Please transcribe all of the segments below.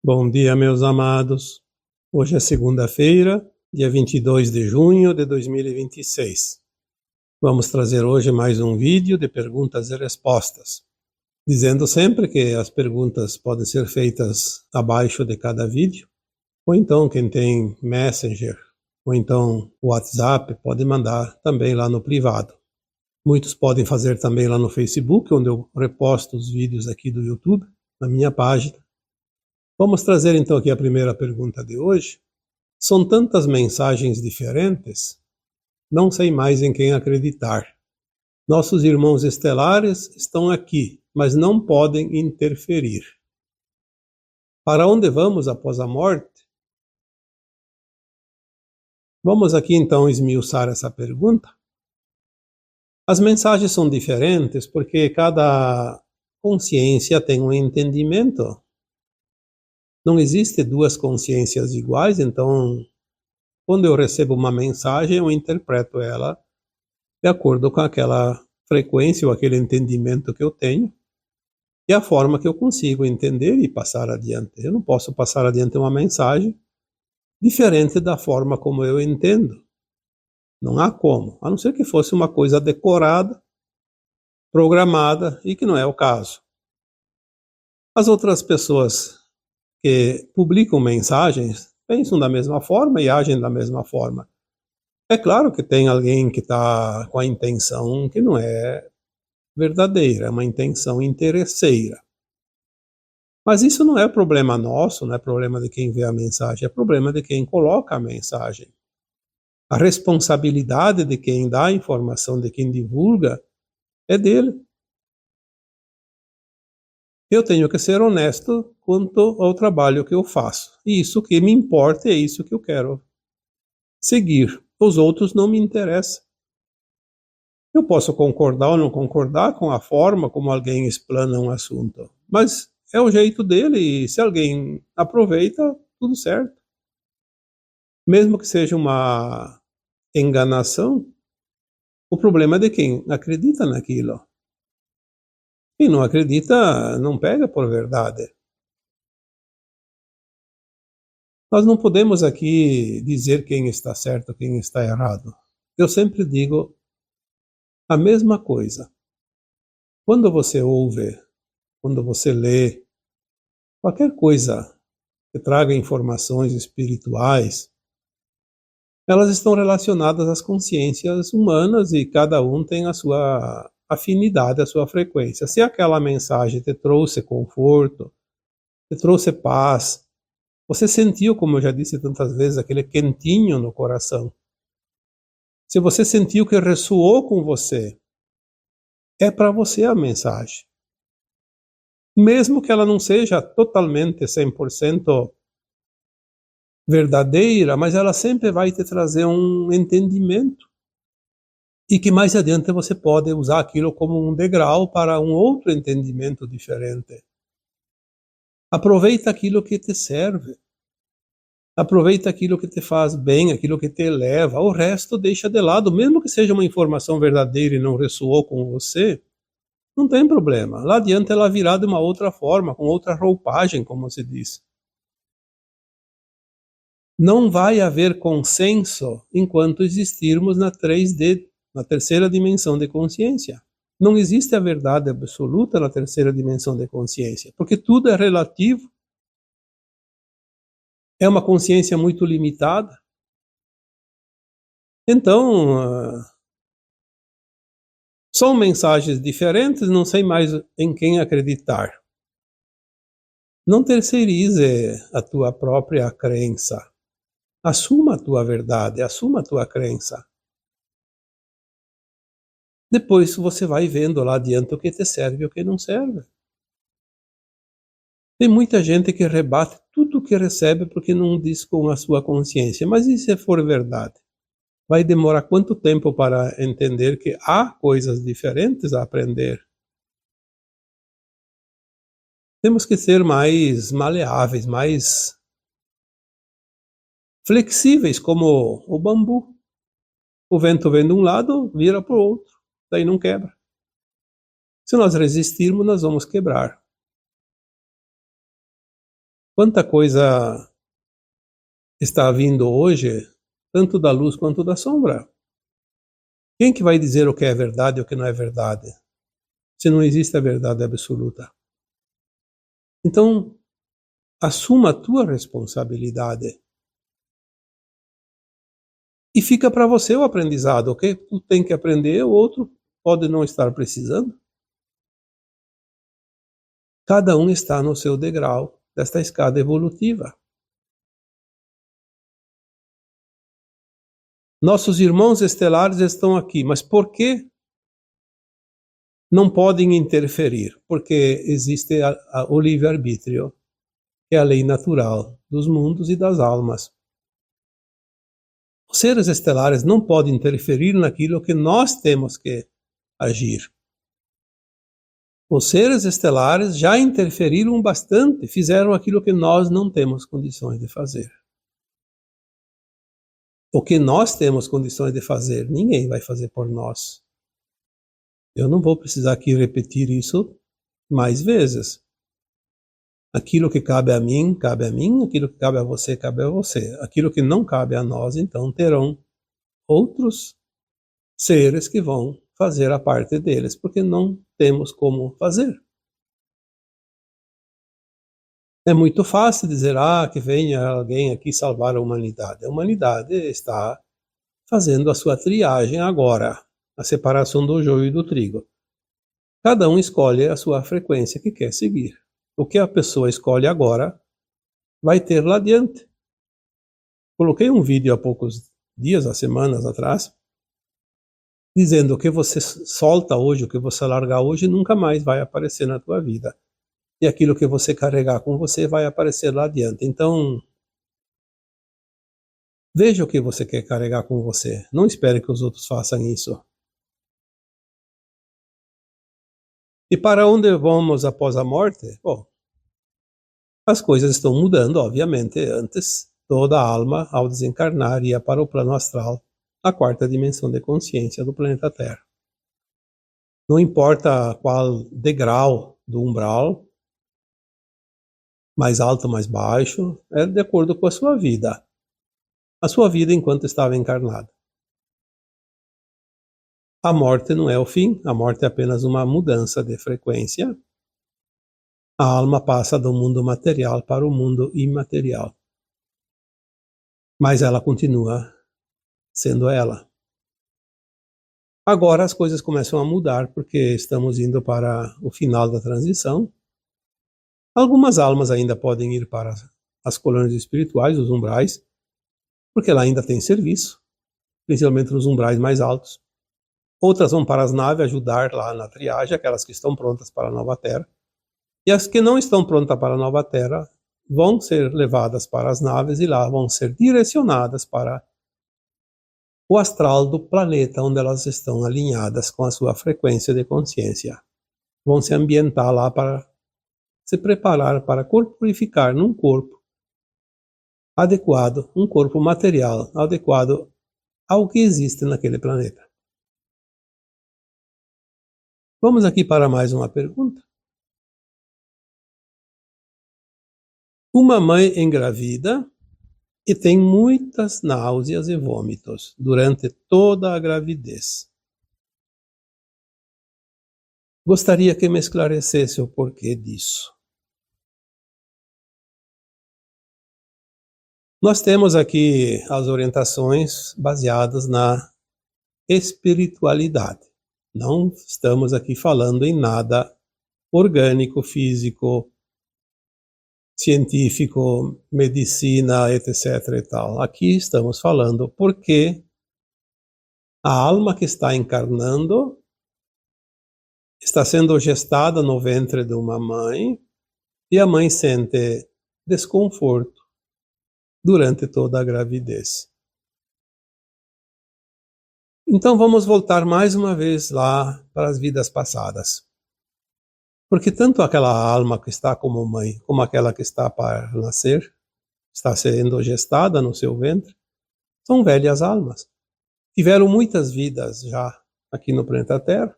Bom dia, meus amados. Hoje é segunda-feira, dia 22 de junho de 2026. Vamos trazer hoje mais um vídeo de perguntas e respostas. Dizendo sempre que as perguntas podem ser feitas abaixo de cada vídeo, ou então quem tem Messenger, ou então WhatsApp, pode mandar também lá no privado. Muitos podem fazer também lá no Facebook, onde eu reposto os vídeos aqui do YouTube, na minha página. Vamos trazer então aqui a primeira pergunta de hoje. São tantas mensagens diferentes, não sei mais em quem acreditar. Nossos irmãos estelares estão aqui, mas não podem interferir. Para onde vamos após a morte? Vamos aqui então esmiuçar essa pergunta. As mensagens são diferentes porque cada consciência tem um entendimento. Não existe duas consciências iguais, então, quando eu recebo uma mensagem, eu interpreto ela de acordo com aquela frequência ou aquele entendimento que eu tenho e a forma que eu consigo entender e passar adiante. Eu não posso passar adiante uma mensagem diferente da forma como eu entendo. Não há como, a não ser que fosse uma coisa decorada, programada, e que não é o caso. As outras pessoas que publicam mensagens pensam da mesma forma e agem da mesma forma. É claro que tem alguém que está com a intenção que não é verdadeira, é uma intenção interesseira. Mas isso não é problema nosso, não é problema de quem vê a mensagem, é problema de quem coloca a mensagem. A responsabilidade de quem dá a informação, de quem divulga, é dele. Eu tenho que ser honesto quanto ao trabalho que eu faço. E isso que me importa, é isso que eu quero seguir. Os outros não me interessam. Eu posso concordar ou não concordar com a forma como alguém explana um assunto, mas é o jeito dele e se alguém aproveita, tudo certo. Mesmo que seja uma enganação, o problema é de quem acredita naquilo. Quem não acredita não pega por verdade. Nós não podemos aqui dizer quem está certo, quem está errado. Eu sempre digo a mesma coisa. Quando você ouve, quando você lê, qualquer coisa que traga informações espirituais, elas estão relacionadas às consciências humanas e cada um tem a sua afinidade, a sua frequência. Se aquela mensagem te trouxe conforto, te trouxe paz, você sentiu, como eu já disse tantas vezes, aquele quentinho no coração. Se você sentiu que ressoou com você, é para você a mensagem. Mesmo que ela não seja totalmente 100% verdadeira, mas ela sempre vai te trazer um entendimento. E que mais adiante você pode usar aquilo como um degrau para um outro entendimento diferente. Aproveita aquilo que te serve. Aproveita aquilo que te faz bem, aquilo que te eleva. O resto deixa de lado, mesmo que seja uma informação verdadeira e não ressoou com você, não tem problema. Lá adiante ela virá de uma outra forma, com outra roupagem, como se diz. Não vai haver consenso enquanto existirmos na 3D, na terceira dimensão de consciência. Não existe a verdade absoluta na terceira dimensão de consciência, porque tudo é relativo. É uma consciência muito limitada. Então, são mensagens diferentes, não sei mais em quem acreditar. Não terceirize a tua própria crença. Assuma a tua verdade, assuma a tua crença. Depois você vai vendo lá adiante o que te serve e o que não serve. Tem muita gente que rebate tudo o que recebe porque não diz com a sua consciência. Mas e se for verdade? Vai demorar quanto tempo para entender que há coisas diferentes a aprender? Temos que ser mais maleáveis, mais flexíveis, como o bambu. O vento vem de um lado, vira para o outro, daí não quebra. Se nós resistirmos, nós vamos quebrar. Quanta coisa está vindo hoje, tanto da luz quanto da sombra. Quem que vai dizer o que é verdade e o que não é verdade? Se não existe a verdade absoluta. Então, assuma a tua responsabilidade. E fica para você o aprendizado, ok? Tu tem que aprender, o outro pode não estar precisando. Cada um está no seu degrau desta escada evolutiva. Nossos irmãos estelares estão aqui, mas por que não podem interferir? Porque existe o livre-arbítrio, que é a lei natural dos mundos e das almas. Os seres estelares não podem interferir naquilo que nós temos que agir. Os seres estelares já interferiram bastante, fizeram aquilo que nós não temos condições de fazer. O que nós temos condições de fazer, ninguém vai fazer por nós. Eu não vou precisar aqui repetir isso mais vezes. Aquilo que cabe a mim, aquilo que cabe a você, cabe a você. Aquilo que não cabe a nós, então terão outros seres que vão fazer a parte deles, porque não temos como fazer. É muito fácil dizer, que venha alguém aqui salvar a humanidade. A humanidade está fazendo a sua triagem agora, a separação do joio e do trigo. Cada um escolhe a sua frequência que quer seguir. O que a pessoa escolhe agora vai ter lá adiante. Coloquei um vídeo há poucos dias, há semanas atrás, dizendo o que você solta hoje, o que você largar hoje, nunca mais vai aparecer na tua vida. E aquilo que você carregar com você vai aparecer lá adiante. Então, veja o que você quer carregar com você. Não espere que os outros façam isso. E para onde vamos após a morte? Bom, as coisas estão mudando, obviamente. Antes, toda alma, ao desencarnar, ia para o plano astral, a quarta dimensão de consciência do planeta Terra. Não importa qual degrau do umbral, mais alto, mais baixo, é de acordo com a sua vida. A sua vida enquanto estava encarnado. A morte não é o fim, a morte é apenas uma mudança de frequência. A alma passa do mundo material para o mundo imaterial. Mas ela continua sendo ela. Agora as coisas começam a mudar porque estamos indo para o final da transição. Algumas almas ainda podem ir para as colônias espirituais, os umbrais, porque lá ainda tem serviço, principalmente nos umbrais mais altos. Outras vão para as naves ajudar lá na triagem, aquelas que estão prontas para a nova Terra. E as que não estão prontas para a nova Terra vão ser levadas para as naves e lá vão ser direcionadas para o astral do planeta onde elas estão alinhadas com a sua frequência de consciência. Vão se ambientar lá para se preparar para corporificar num corpo adequado, um corpo material adequado ao que existe naquele planeta. Vamos aqui para mais uma pergunta. Uma mãe engravida e tem muitas náuseas e vômitos durante toda a gravidez. Gostaria que me esclarecesse o porquê disso. Nós temos aqui as orientações baseadas na espiritualidade. Não estamos aqui falando em nada orgânico, físico, científico, medicina, etc. e tal. Aqui estamos falando porque a alma que está encarnando está sendo gestada no ventre de uma mãe e a mãe sente desconforto durante toda a gravidez. Então vamos voltar mais uma vez lá para as vidas passadas. Porque tanto aquela alma que está como mãe, como aquela que está para nascer, está sendo gestada no seu ventre, são velhas almas. Tiveram muitas vidas já aqui no planeta Terra.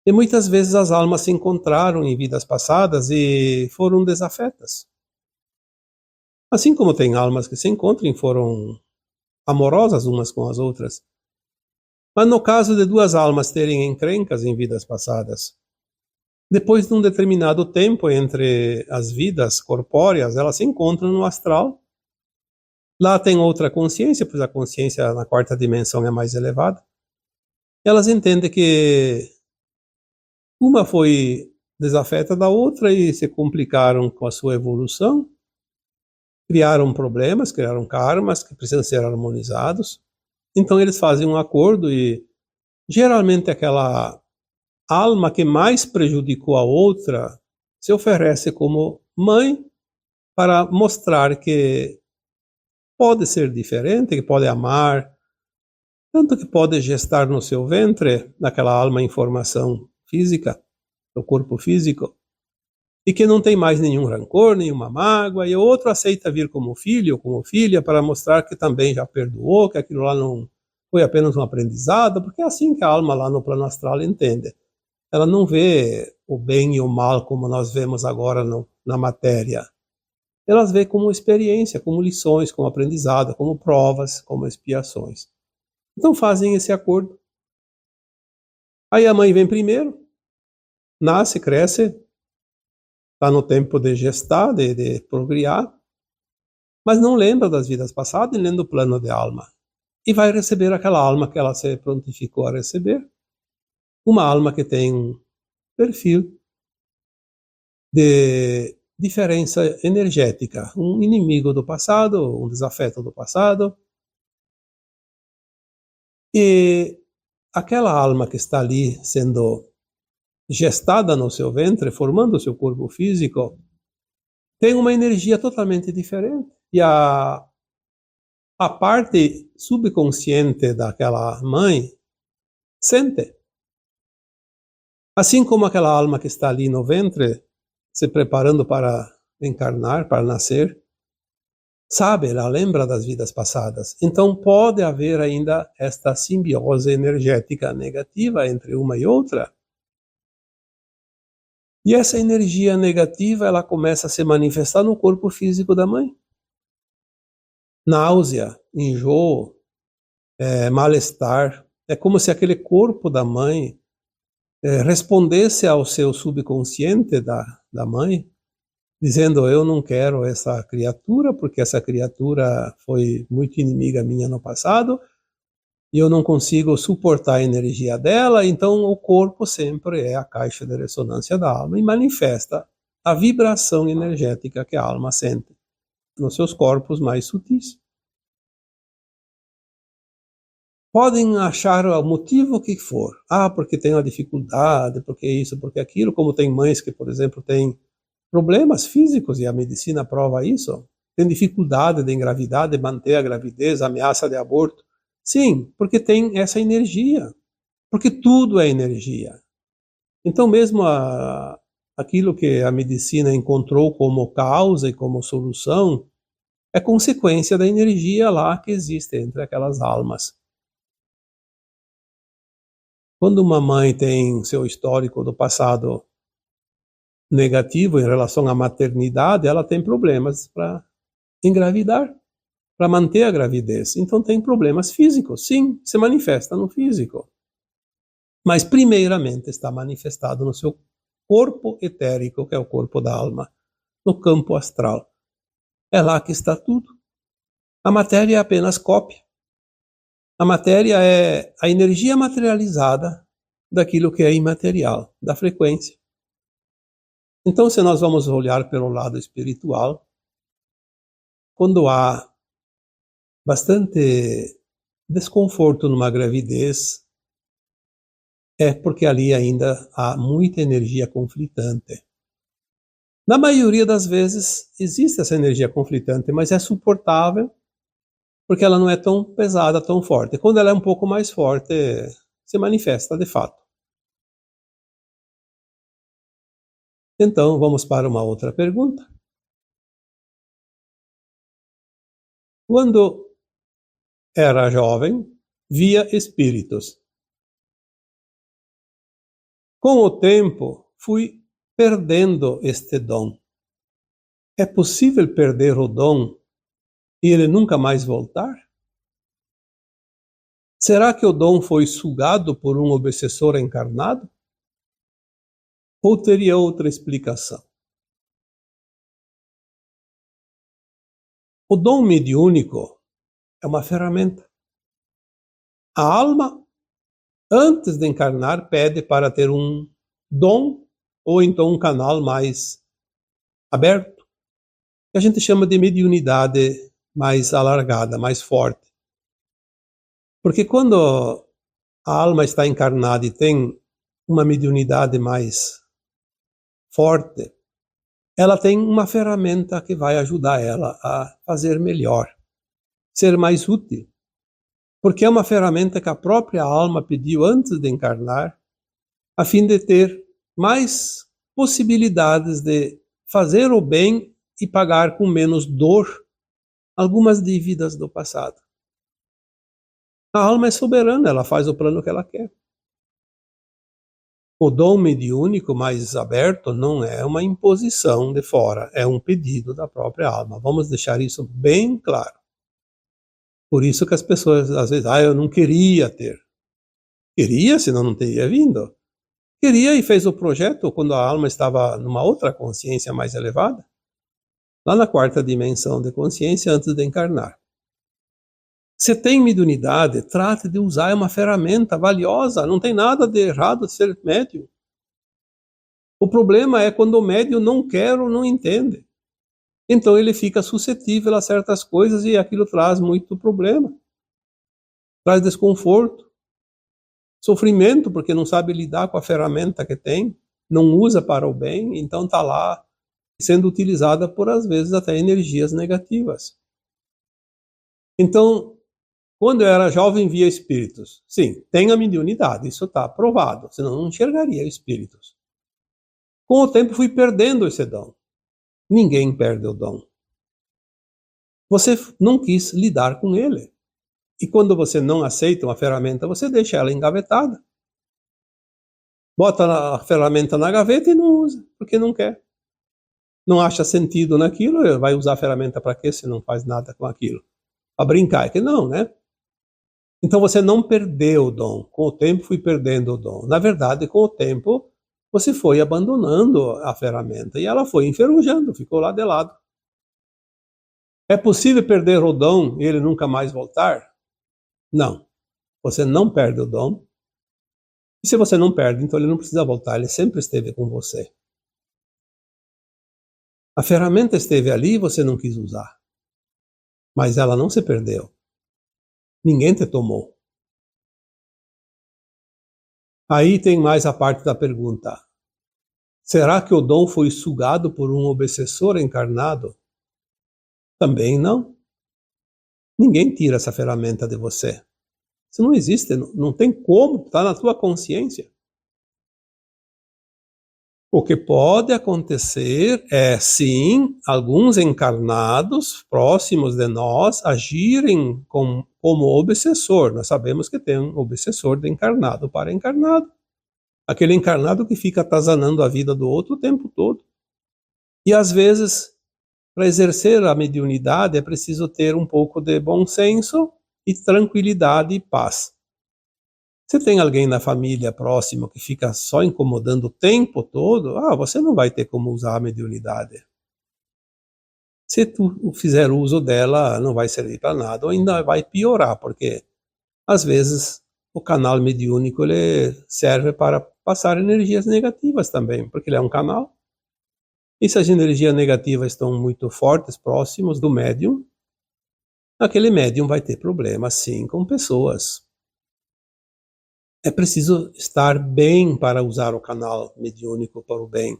E muitas vezes as almas se encontraram em vidas passadas e foram desafetas. Assim como tem almas que se encontram e foram amorosas umas com as outras. Mas no caso de duas almas terem encrencas em vidas passadas, depois de um determinado tempo entre as vidas corpóreas, elas se encontram no astral. Lá tem outra consciência, pois a consciência na quarta dimensão é mais elevada. Elas entendem que uma foi desafeta da outra e se complicaram com a sua evolução, criaram problemas, criaram karmas que precisam ser harmonizados. Então eles fazem um acordo e geralmente aquela alma que mais prejudicou a outra se oferece como mãe para mostrar que pode ser diferente, que pode amar, tanto que pode gestar no seu ventre, naquela alma em formação física, do corpo físico, e que não tem mais nenhum rancor, nenhuma mágoa, e o outro aceita vir como filho ou como filha para mostrar que também já perdoou, que aquilo lá não foi apenas um aprendizado, porque é assim que a alma lá no plano astral entende. Ela não vê o bem e o mal como nós vemos agora na matéria. Elas vê como experiência, como lições, como aprendizado, como provas, como expiações. Então fazem esse acordo. Aí a mãe vem primeiro, nasce, cresce, está no tempo de gestar, de procriar, mas não lembra das vidas passadas e nem do plano de alma. E vai receber aquela alma que ela se prontificou a receber, uma alma que tem um perfil de diferença energética, um inimigo do passado, um desafeto do passado. E aquela alma que está ali sendo gestada no seu ventre, formando o seu corpo físico, tem uma energia totalmente diferente. E a parte subconsciente daquela mãe sente. Assim como aquela alma que está ali no ventre, se preparando para encarnar, para nascer, sabe, ela lembra das vidas passadas. Então pode haver ainda esta simbiose energética negativa entre uma e outra. E essa energia negativa, ela começa a se manifestar no corpo físico da mãe. Náusea, enjoo, mal-estar. É como se aquele corpo da mãe respondesse ao seu subconsciente da mãe, dizendo: eu não quero essa criatura, porque essa criatura foi muito inimiga minha no passado, e eu não consigo suportar a energia dela. Então o corpo sempre é a caixa de ressonância da alma e manifesta a vibração energética que a alma sente nos seus corpos mais sutis. Podem achar o motivo que for. Porque tem uma dificuldade, porque isso, porque aquilo, como tem mães que, por exemplo, têm problemas físicos, e a medicina prova isso, tem dificuldade de engravidar, de manter a gravidez, ameaça de aborto. Sim, porque tem essa energia, porque tudo é energia. Então mesmo aquilo que a medicina encontrou como causa e como solução, é consequência da energia lá que existe entre aquelas almas. Quando uma mãe tem seu histórico do passado negativo em relação à maternidade, ela tem problemas para engravidar, para manter a gravidez. Então tem problemas físicos, sim, se manifesta no físico. Mas primeiramente está manifestado no seu corpo etérico, que é o corpo da alma, no campo astral. É lá que está tudo. A matéria é apenas cópia. A matéria é a energia materializada daquilo que é imaterial, da frequência. Então, se nós vamos olhar pelo lado espiritual, quando há bastante desconforto numa gravidez, é porque ali ainda há muita energia conflitante. Na maioria das vezes existe essa energia conflitante, mas é suportável porque ela não é tão pesada, tão forte. Quando ela é um pouco mais forte, se manifesta de fato. Então, vamos para uma outra pergunta. Quando era jovem, via espíritos. Com o tempo, fui perdendo este dom. É possível perder o dom e ele nunca mais voltar? Será que o dom foi sugado por um obsessor encarnado? Ou teria outra explicação? O dom mediúnico é uma ferramenta. A alma, antes de encarnar, pede para ter um dom ou então um canal mais aberto, que a gente chama de mediunidade mais alargada, mais forte. Porque quando a alma está encarnada e tem uma mediunidade mais forte, ela tem uma ferramenta que vai ajudar ela a fazer melhor, ser mais útil. Porque é uma ferramenta que a própria alma pediu antes de encarnar, a fim de ter mais possibilidades de fazer o bem e pagar com menos dor algumas dívidas do passado. A alma é soberana, ela faz o plano que ela quer. O dom mediúnico mais aberto não é uma imposição de fora, é um pedido da própria alma. Vamos deixar isso bem claro. Por isso que as pessoas às vezes, eu não queria ter. Queria, senão não teria vindo. Queria e fez o projeto quando a alma estava numa outra consciência mais elevada, lá na quarta dimensão de consciência antes de encarnar. Se tem mediunidade, trate de usar uma ferramenta valiosa, não tem nada de errado de ser médium. O problema é quando o médium não quer ou não entende. Então ele fica suscetível a certas coisas e aquilo traz muito problema. Traz desconforto, sofrimento, porque não sabe lidar com a ferramenta que tem, não usa para o bem, então está lá sendo utilizada por, às vezes, até energias negativas. Então, quando eu era jovem, via espíritos. Sim, tem a mediunidade, isso está provado, senão não enxergaria espíritos. Com o tempo fui perdendo esse dom. Ninguém perde o dom. Você não quis lidar com ele. E quando você não aceita uma ferramenta, você deixa ela engavetada. Bota a ferramenta na gaveta e não usa, porque não quer. Não acha sentido naquilo, vai usar a ferramenta para quê se não faz nada com aquilo? Para brincar, é que não, né? Então você não perdeu o dom. Com o tempo fui perdendo o dom. Na verdade, com o tempo, você foi abandonando a ferramenta e ela foi enferrujando, ficou lá de lado. É possível perder o dom e ele nunca mais voltar? Não. Você não perde o dom. E se você não perde, então ele não precisa voltar, ele sempre esteve com você. A ferramenta esteve ali e você não quis usar. Mas ela não se perdeu. Ninguém te tomou. Aí tem mais a parte da pergunta. Será que o dom foi sugado por um obsessor encarnado? Também não. Ninguém tira essa ferramenta de você. Isso não existe, não tem como, está na tua consciência. O que pode acontecer é, sim, alguns encarnados próximos de nós agirem como obsessor. Nós sabemos que tem um obsessor de encarnado para encarnado. Aquele encarnado que fica atazanando a vida do outro o tempo todo. E às vezes, para exercer a mediunidade, é preciso ter um pouco de bom senso e tranquilidade e paz. Se tem alguém na família próxima que fica só incomodando o tempo todo, você não vai ter como usar a mediunidade. Se tu fizer uso dela, não vai servir para nada, ou ainda vai piorar, porque às vezes o canal mediúnico ele serve para passar energias negativas também, porque ele é um canal. E se as energias negativas estão muito fortes, próximos do médium, aquele médium vai ter problemas sim com pessoas. É preciso estar bem para usar o canal mediúnico para o bem.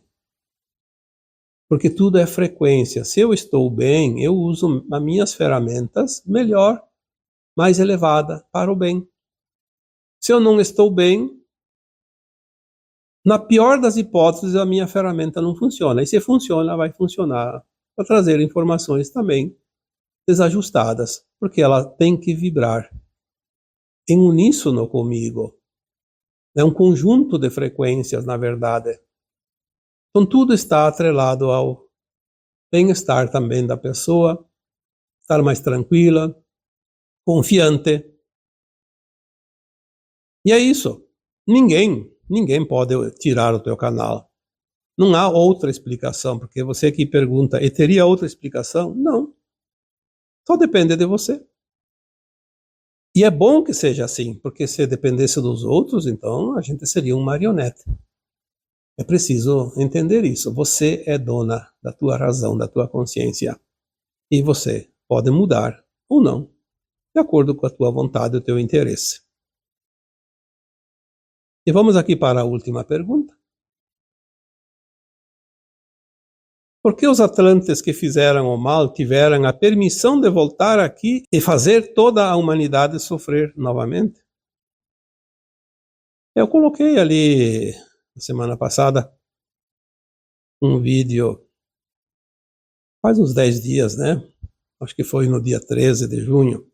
Porque tudo é frequência. Se eu estou bem, eu uso as minhas ferramentas melhor, mais elevada para o bem. Se eu não estou bem, na pior das hipóteses, a minha ferramenta não funciona. E se funciona, vai funcionar para trazer informações também desajustadas, porque ela tem que vibrar em uníssono comigo. É um conjunto de frequências, na verdade. Então tudo está atrelado ao bem-estar também da pessoa, estar mais tranquila, confiante. E é isso. Ninguém pode tirar o teu canal. Não há outra explicação, porque você que pergunta, e teria outra explicação? Não. Só depende de você. E é bom que seja assim, porque se dependesse dos outros, então a gente seria um marionete. É preciso entender isso. Você é dona da tua razão, da tua consciência. E você pode mudar ou não, de acordo com a tua vontade e o teu interesse. E vamos aqui para a última pergunta. Por que os atlantes que fizeram o mal tiveram a permissão de voltar aqui e fazer toda a humanidade sofrer novamente? Eu coloquei ali, na semana passada, um vídeo, faz uns 10 dias, né? Acho que foi no dia 13 de junho,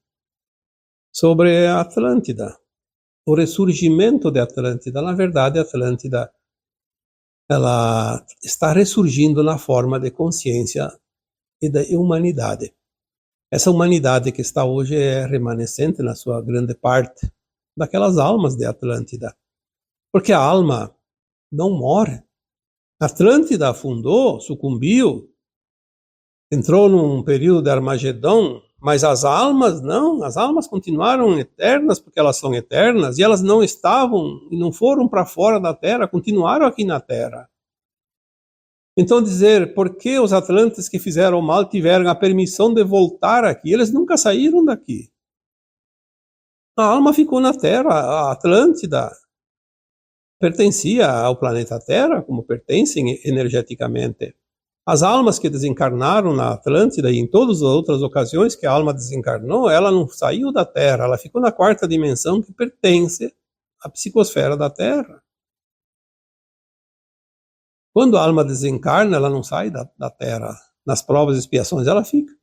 sobre a Atlântida, o ressurgimento de Atlântida. Na verdade, a Atlântida, ela está ressurgindo na forma de consciência e da humanidade. Essa humanidade que está hoje é remanescente, na sua grande parte, daquelas almas de Atlântida. Porque a alma não morre. A Atlântida afundou, sucumbiu, entrou num período de Armagedão, mas as almas não, as almas continuaram eternas porque elas são eternas, e elas não estavam e não foram para fora da Terra, continuaram aqui na Terra. Então dizer, por que os atlantes que fizeram mal tiveram a permissão de voltar aqui? Eles nunca saíram daqui. A alma ficou na Terra, a Atlântida pertencia ao planeta Terra, como pertencem energeticamente. As almas que desencarnaram na Atlântida e em todas as outras ocasiões que a alma desencarnou, ela não saiu da Terra, ela ficou na quarta dimensão que pertence à psicosfera da Terra. Quando a alma desencarna, ela não sai da Terra. Nas provas e expiações ela fica.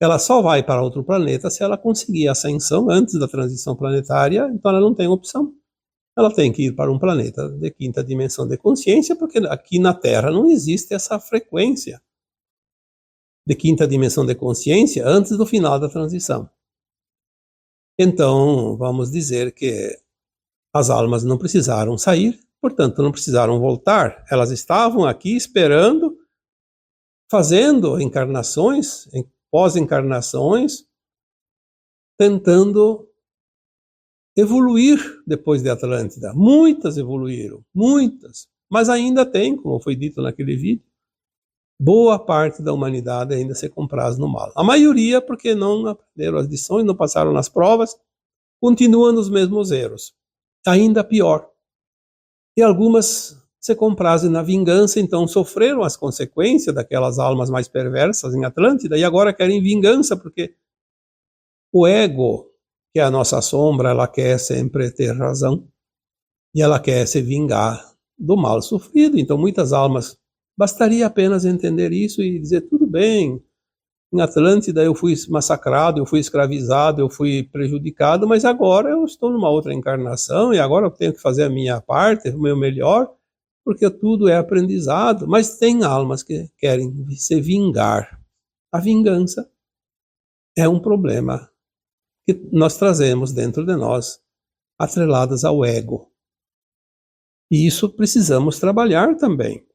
Ela só vai para outro planeta se ela conseguir a ascensão antes da transição planetária, então ela não tem opção. Ela tem que ir para um planeta de quinta dimensão de consciência, porque aqui na Terra não existe essa frequência de quinta dimensão de consciência antes do final da transição. Então, vamos dizer que as almas não precisaram sair, portanto, não precisaram voltar. Elas estavam aqui esperando, fazendo encarnações, pós-encarnações, tentando evoluir depois de Atlântida. Muitas evoluíram, muitas. Mas ainda tem, como foi dito naquele vídeo, boa parte da humanidade ainda se compraz no mal. A maioria porque não aprenderam as lições, não passaram nas provas, continuam nos mesmos erros. Ainda pior. E algumas se comprazem na vingança, então sofreram as consequências daquelas almas mais perversas em Atlântida e agora querem vingança, porque o ego, que é a nossa sombra, ela quer sempre ter razão e ela quer se vingar do mal sofrido. Então muitas almas, bastaria apenas entender isso e dizer, tudo bem, em Atlântida eu fui massacrado, eu fui escravizado, eu fui prejudicado, mas agora eu estou numa outra encarnação e agora eu tenho que fazer a minha parte, o meu melhor, porque tudo é aprendizado. Mas tem almas que querem se vingar. A vingança é um problema que nós trazemos dentro de nós, atreladas ao ego. E isso precisamos trabalhar também.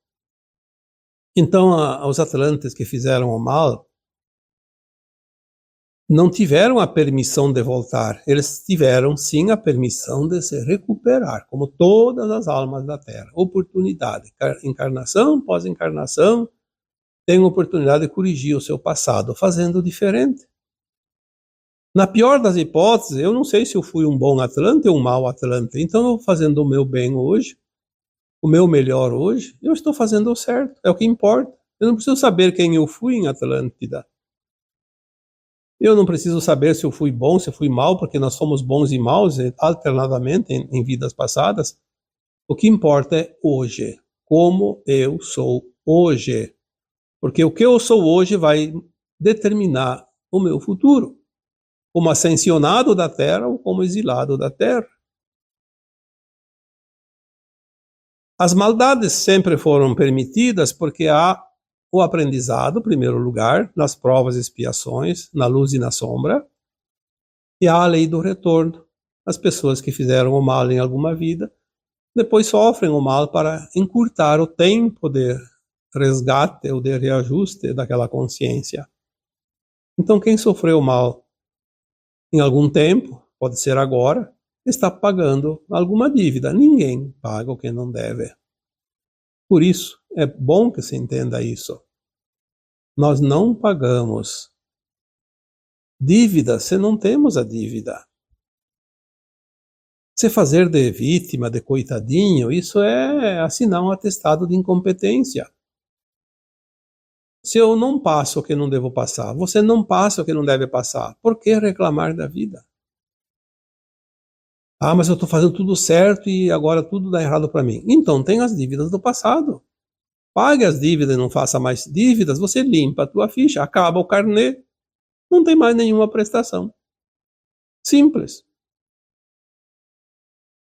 Então, os atlantes que fizeram o mal não tiveram a permissão de voltar. Eles tiveram, sim, a permissão de se recuperar, como todas as almas da Terra. Oportunidade, encarnação, pós-encarnação, tem oportunidade de corrigir o seu passado, fazendo diferente. Na pior das hipóteses, eu não sei se eu fui um bom atlante ou um mau atlante. Então, eu fazendo o meu bem hoje, o meu melhor hoje, eu estou fazendo o certo. É o que importa. Eu não preciso saber quem eu fui em Atlântida. Eu não preciso saber se eu fui bom, se eu fui mal, porque nós somos bons e maus alternadamente em vidas passadas. O que importa é hoje, como eu sou hoje. Porque o que eu sou hoje vai determinar o meu futuro, como ascensionado da Terra ou como exilado da Terra. As maldades sempre foram permitidas porque há o aprendizado, em primeiro lugar, nas provas e expiações, na luz e na sombra, e há a lei do retorno. As pessoas que fizeram o mal em alguma vida, depois sofrem o mal para encurtar o tempo de resgate ou de reajuste daquela consciência. Então, quem sofreu mal em algum tempo, pode ser agora, está pagando alguma dívida. Ninguém paga o que não deve. Por isso, é bom que se entenda isso. Nós não pagamos dívida se não temos a dívida. Se fazer de vítima, de coitadinho, isso é assinar um atestado de incompetência. Se eu não passo o que não devo passar, você não passa o que não deve passar, por que reclamar da vida? Ah, mas eu estou fazendo tudo certo e agora tudo dá errado para mim. Então tem as dívidas do passado. Pague as dívidas e não faça mais dívidas, você limpa a tua ficha, acaba o carnê, não tem mais nenhuma prestação. Simples.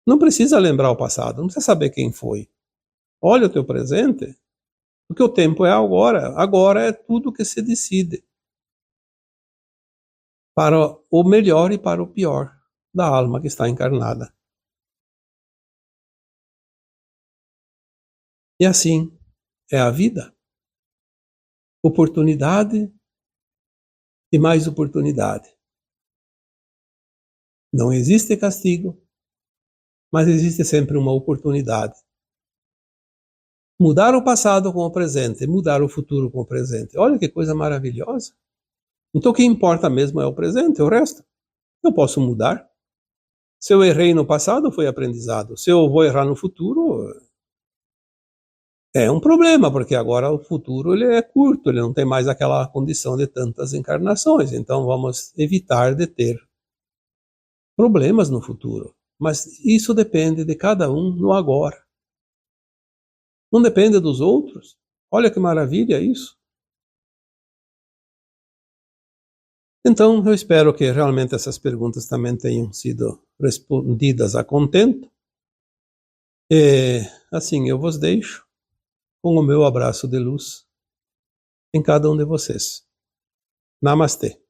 Não precisa lembrar o passado, não precisa saber quem foi. Olha o teu presente, porque o tempo é agora. Agora é tudo que se decide. Para o melhor e para o pior da alma que está encarnada. E assim é a vida. Oportunidade e mais oportunidade. Não existe castigo, mas existe sempre uma oportunidade. Mudar o passado com o presente, mudar o futuro com o presente. Olha que coisa maravilhosa. Então o que importa mesmo é o presente, o resto eu posso mudar. Se eu errei no passado, foi aprendizado. Se eu vou errar no futuro, é um problema, porque agora o futuro ele é curto, ele não tem mais aquela condição de tantas encarnações. Então vamos evitar de ter problemas no futuro. Mas isso depende de cada um no agora. Não depende dos outros. Olha que maravilha isso. Então, eu espero que realmente essas perguntas também tenham sido respondidas a contento. E, assim, eu vos deixo com o meu abraço de luz em cada um de vocês. Namastê.